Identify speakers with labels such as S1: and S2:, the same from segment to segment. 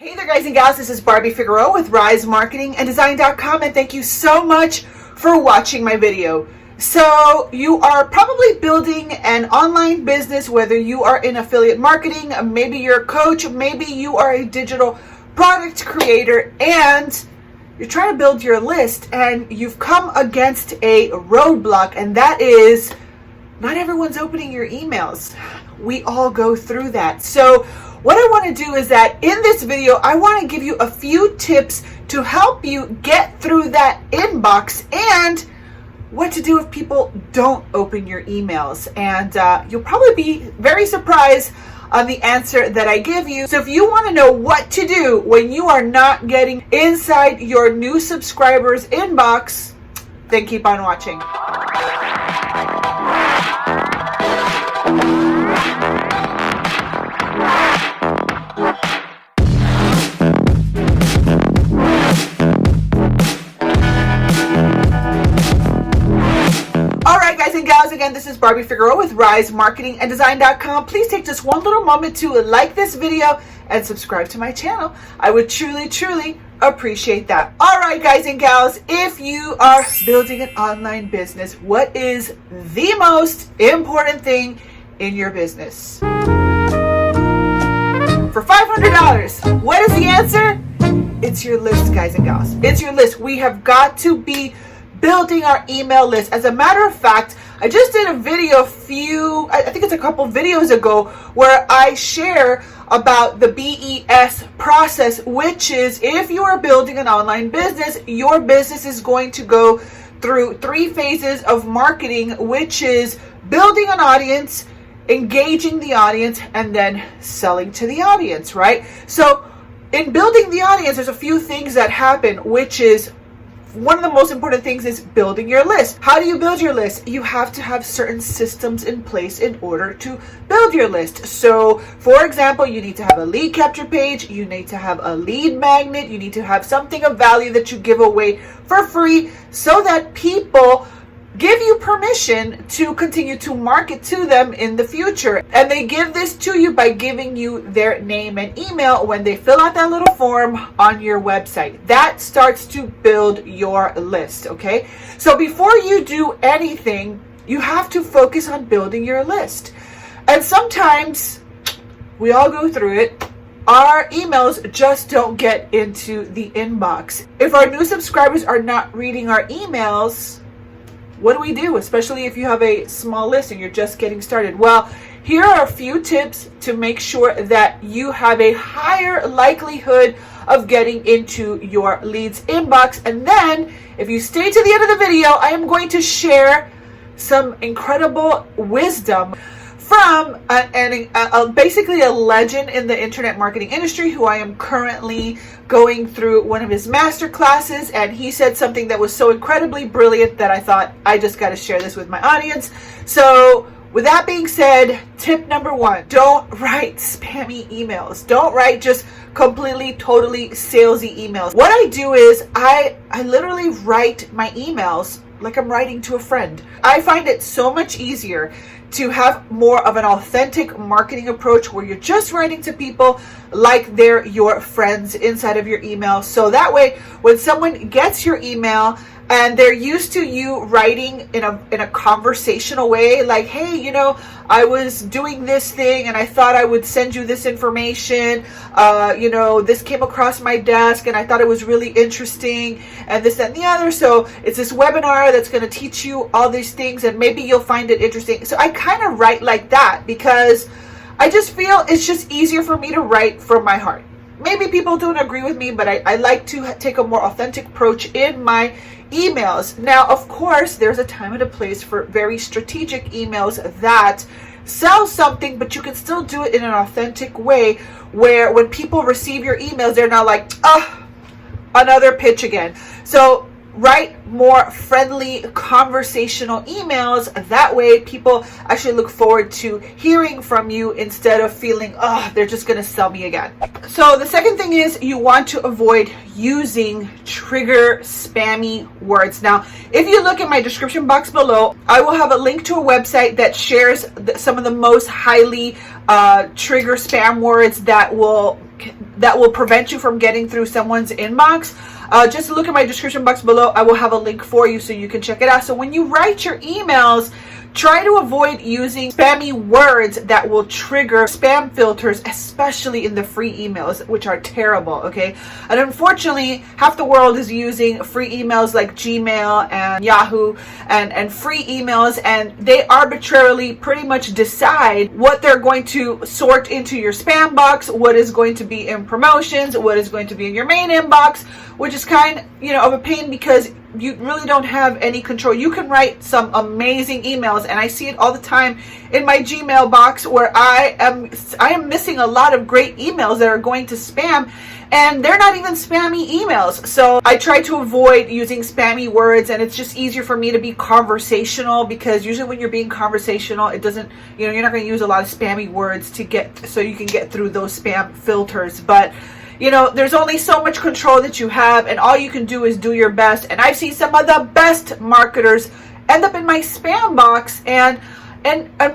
S1: Hey there guys and gals, this is Barbie Figueroa with RiseMarketingandDesign.com, and thank you so much for watching my video. So you are probably building an online business, whether you are in affiliate marketing, maybe you're a coach, maybe you are a digital product creator, and you're trying to build your list and you've come against a roadblock, and that is not everyone's opening your emails. We all go through that. So what I want to do is that in this video, I want to give you a few tips to help you get through that inbox and what to do if people don't open your emails. And you'll probably be very surprised on the answer that I give you. So if you want to know what to do when you are not getting inside your new subscribers' inbox, then keep on watching. Again, this is Barbie Figueroa with RiseMarketingandDesign.com. Please take just one little moment to like this video and subscribe to my channel. I would truly appreciate that. All right, guys and gals, if you are building an online business, what is the most important thing in your business? For $500, what is the answer? It's your list, guys and gals. It's your list. We have got to be building our email list. As a matter of fact, I just did a video I think it's a couple videos ago, where I share about the BES process, which is if you are building an online business, your business is going to go through 3 phases of marketing, which is building an audience, engaging the audience, and then selling to the audience, right? So in building the audience, there's a few things that happen, which is one of the most important things is building your list. How do you build your list? You have to have certain systems in place in order to build your list. So, for example, you need to have a lead capture page, you need to have a lead magnet, you need to have something of value that you give away for free so that people give you permission to continue to market to them in the future. And they give this to you by giving you their name and email when they fill out that little form on your website. That starts to build your list, okay? So before you do anything, you have to focus on building your list. And sometimes we all go through it. Our emails just don't get into the inbox. If our new subscribers are not reading our emails, what do we do, especially if you have a small list and you're just getting started? Well, here are a few tips to make sure that you have a higher likelihood of getting into your leads inbox. And then, if you stay to the end of the video, I am going to share some incredible wisdom from basically a legend in the internet marketing industry, who I am currently going through one of his master classes, and he said something that was so incredibly brilliant that I thought I just got to share this with my audience. So with that being said, tip number 1, don't write spammy emails. Don't write just completely, totally salesy emails. What I do is I literally write my emails like I'm writing to a friend. I find it so much easier to have more of an authentic marketing approach where you're just writing to people like they're your friends inside of your email. So that way, when someone gets your email and they're used to you writing in a conversational way, like, hey, you know, I was doing this thing and I thought I would send you this information. You know, this came across my desk and I thought it was really interesting, and this, that, and the other. So it's this webinar that's going to teach you all these things and maybe you'll find it interesting. So I kind of write like that because I just feel it's just easier for me to write from my heart. Maybe people don't agree with me, but I like to take a more authentic approach in my emails. Now, of course, there's a time and a place for very strategic emails that sell something, but you can still do it in an authentic way where when people receive your emails, they're not like, another pitch again. So write more friendly conversational emails. That way people actually look forward to hearing from you instead of feeling, they're just going to sell me again. So the second thing is you want to avoid using trigger spammy words. Now, if you look at my description box below, I will have a link to a website that shares some of the most highly trigger spam words that will that will prevent you from getting through someone's inbox, just look at my description box below. I will have a link for you so you can check it out. So when you write your emails, try to avoid using spammy words that will trigger spam filters, especially in the free emails, which are terrible, okay? And unfortunately, half the world is using free emails like Gmail and Yahoo and free emails, and they arbitrarily pretty much decide what they're going to sort into your spam box, what is going to be in promotions, what is going to be in your main inbox, which is kind of a pain because you really don't have any control. You can write some amazing emails, and I see it all the time in my Gmail box where I am missing a lot of great emails that are going to spam, and they're not even spammy emails. So I try to avoid using spammy words, and it's just easier for me to be conversational, because usually when you're being conversational, it doesn't, you're not going to use a lot of spammy words so you can get through those spam filters. But there's only so much control that you have, and all you can do is do your best. And I've seen some of the best marketers end up in my spam box, and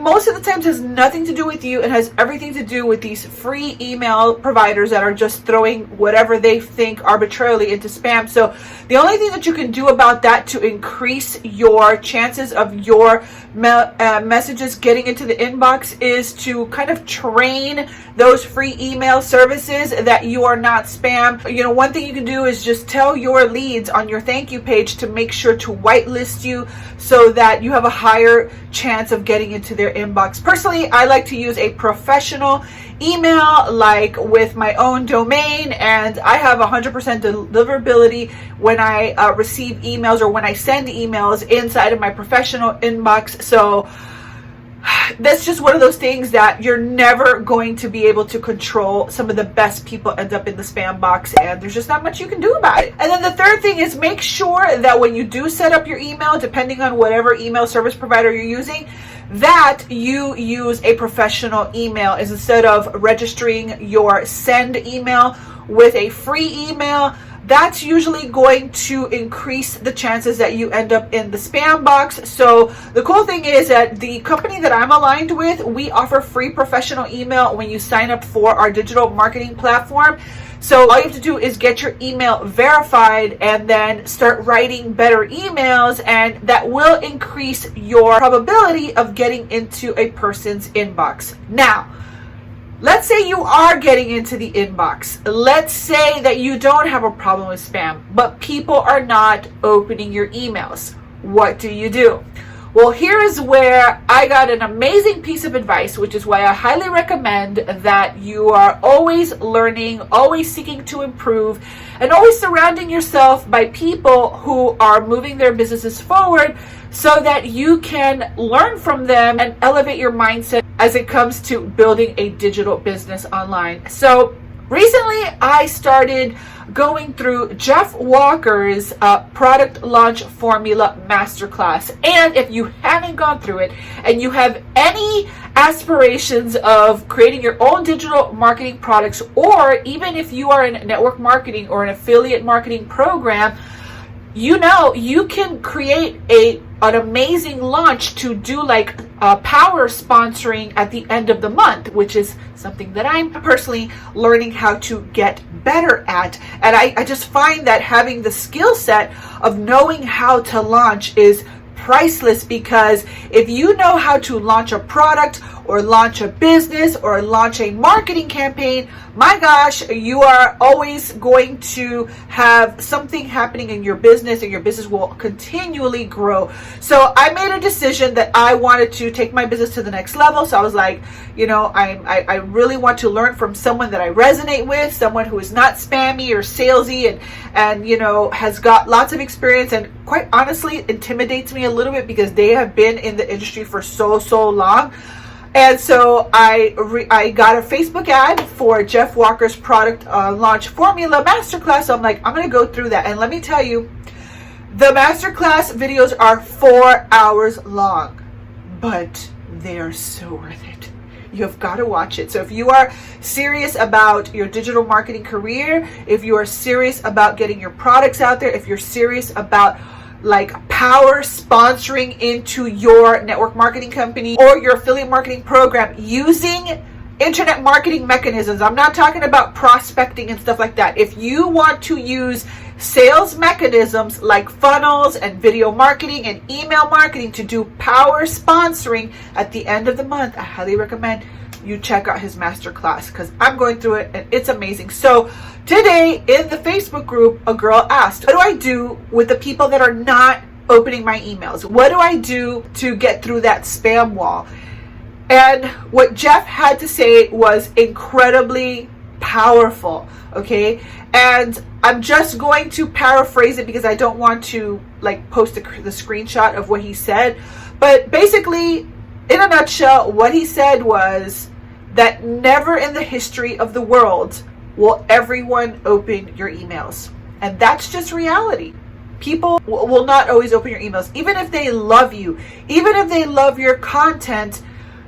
S1: most of the times has nothing to do with you. It has everything to do with these free email providers that are just throwing whatever they think arbitrarily into spam. So the only thing that you can do about that to increase your chances of your messages getting into the inbox is to kind of train those free email services that you are not spam. One thing you can do is just tell your leads on your thank you page to make sure to whitelist you so that you have a higher chance of getting into their inbox. Personally, I like to use a professional email, like with my own domain, and I have 100% deliverability when I receive emails or when I send emails inside of my professional inbox. So that's just one of those things that you're never going to be able to control. Some of the best people end up in the spam box, and there's just not much you can do about it. And then the third thing is make sure that when you do set up your email, depending on whatever email service provider you're using, that you use a professional email instead of registering your send email with a free email. That's usually going to increase the chances that you end up in the spam box. So the cool thing is that the company that I'm aligned with, we offer free professional email when you sign up for our digital marketing platform. So all you have to do is get your email verified and then start writing better emails, and that will increase your probability of getting into a person's inbox. Now, let's say you are getting into the inbox. Let's say that you don't have a problem with spam, but people are not opening your emails. What do? Well, here is where I got an amazing piece of advice, which is why I highly recommend that you are always learning, always seeking to improve, and always surrounding yourself by people who are moving their businesses forward so that you can learn from them and elevate your mindset as it comes to building a digital business online. So recently I started going through Jeff Walker's product launch formula masterclass. And if you haven't gone through it and you have any aspirations of creating your own digital marketing products, or even if you are in network marketing or an affiliate marketing program, you can create an amazing launch to do like power sponsoring at the end of the month, which is something that I'm personally learning how to get better at. And I just find that having the skill set of knowing how to launch is priceless, because if you know how to launch a product or launch a business or launch a marketing campaign, my gosh, you are always going to have something happening in your business, and your business will continually grow. So I made a decision that I wanted to take my business to the next level. So I was like, I really want to learn from someone that I resonate with, someone who is not spammy or salesy and has got lots of experience, and quite honestly intimidates me a little bit because they have been in the industry for so long. And so I got a Facebook ad for Jeff Walker's product launch formula masterclass. So I'm like, I'm going to go through that. And let me tell you, the masterclass videos are 4 hours long, but they are so worth it. You've got to watch it. So if you are serious about your digital marketing career, if you are serious about getting your products out there, if you're serious about like power sponsoring into your network marketing company or your affiliate marketing program using internet marketing mechanisms. I'm not talking about prospecting and stuff like that. If you want to use sales mechanisms like funnels and video marketing and email marketing to do power sponsoring at the end of the month, I highly recommend you check out his masterclass, because I'm going through it and it's amazing. So today in the Facebook group, a girl asked, what do I do with the people that are not opening my emails? What do I do to get through that spam wall? And what Jeff had to say was incredibly powerful, okay? And I'm just going to paraphrase it because I don't want to like post the screenshot of what he said. But basically, in a nutshell, what he said was that never in the history of the world will everyone open your emails. And that's just reality. People will not always open your emails. Even if they love you, even if they love your content,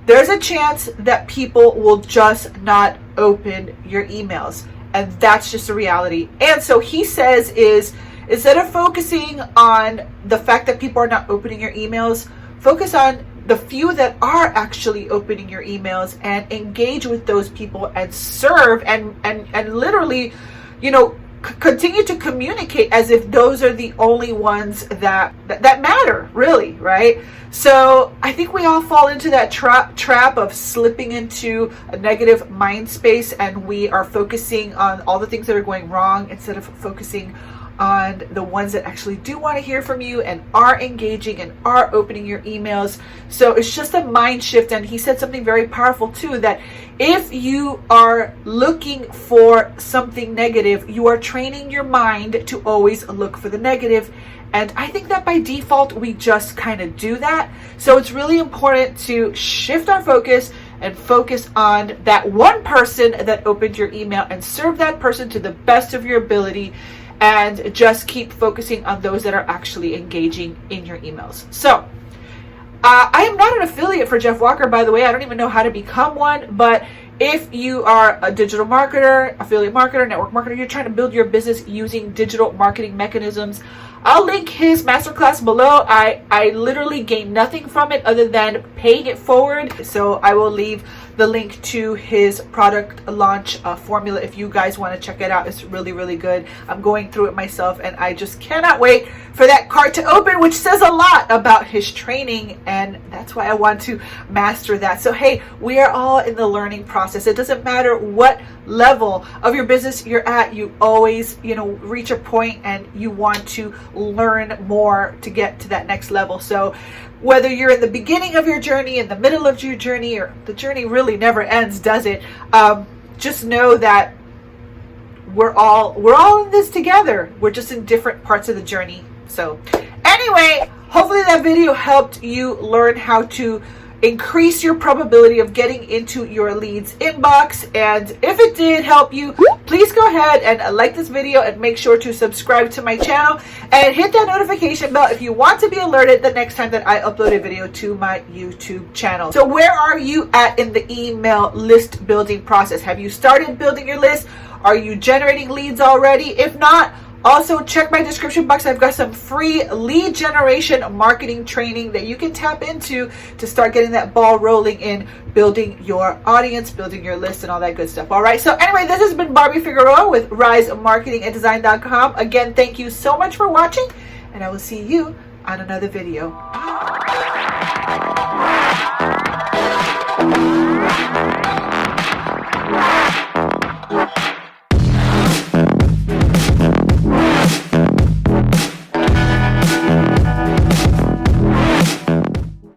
S1: there's a chance that people will just not open your emails. And that's just a reality. And so he says is, instead of focusing on the fact that people are not opening your emails, focus on the few that are actually opening your emails and engage with those people and serve and literally, you know, continue to communicate as if those are the only ones that matter, really, right? So I think we all fall into that trap of slipping into a negative mind space, and we are focusing on all the things that are going wrong instead of focusing on the ones that actually do want to hear from you and are engaging and are opening your emails. So it's just a mind shift. And he said something very powerful too, that if you are looking for something negative, you are training your mind to always look for the negative. And I think that by default, we just kind of do that. So it's really important to shift our focus and focus on that one person that opened your email and serve that person to the best of your ability, and just keep focusing on those that are actually engaging in your emails. So I am not an affiliate for Jeff Walker, by the way. I don't even know how to become one, but if you are a digital marketer, affiliate marketer, network marketer, you're trying to build your business using digital marketing mechanisms, I'll link his masterclass below. I literally gain nothing from it other than paying it forward. So I will leave the link to his product launch formula if you guys want to check it out. It's really, really good. I'm going through it myself and I just cannot wait for that cart to open, which says a lot about his training, and that's why I want to master that. So hey, we are all in the learning process. It doesn't matter what level of your business you're at, you always, you know, reach a point and you want to learn more to get to that next level. So whether you're in the beginning of your journey, in the middle of your journey, or the journey really never ends, does it? Just know that we're all in this together. We're just in different parts of the journey. So anyway, hopefully that video helped you learn how to increase your probability of getting into your leads inbox. And if it did help you, please go ahead and like this video and make sure to subscribe to my channel and hit that notification bell if you want to be alerted the next time that I upload a video to my YouTube channel. So where are you at in the email list building process? Have you started building your list? Are you generating leads already? If not, also check my description box. I've got some free lead generation marketing training that you can tap into to start getting that ball rolling in building your audience, building your list, and all that good stuff. All right. So anyway, this has been Barbie Figueroa with RiseMarketingAndDesign.com. Again, thank you so much for watching, and I will see you on another video.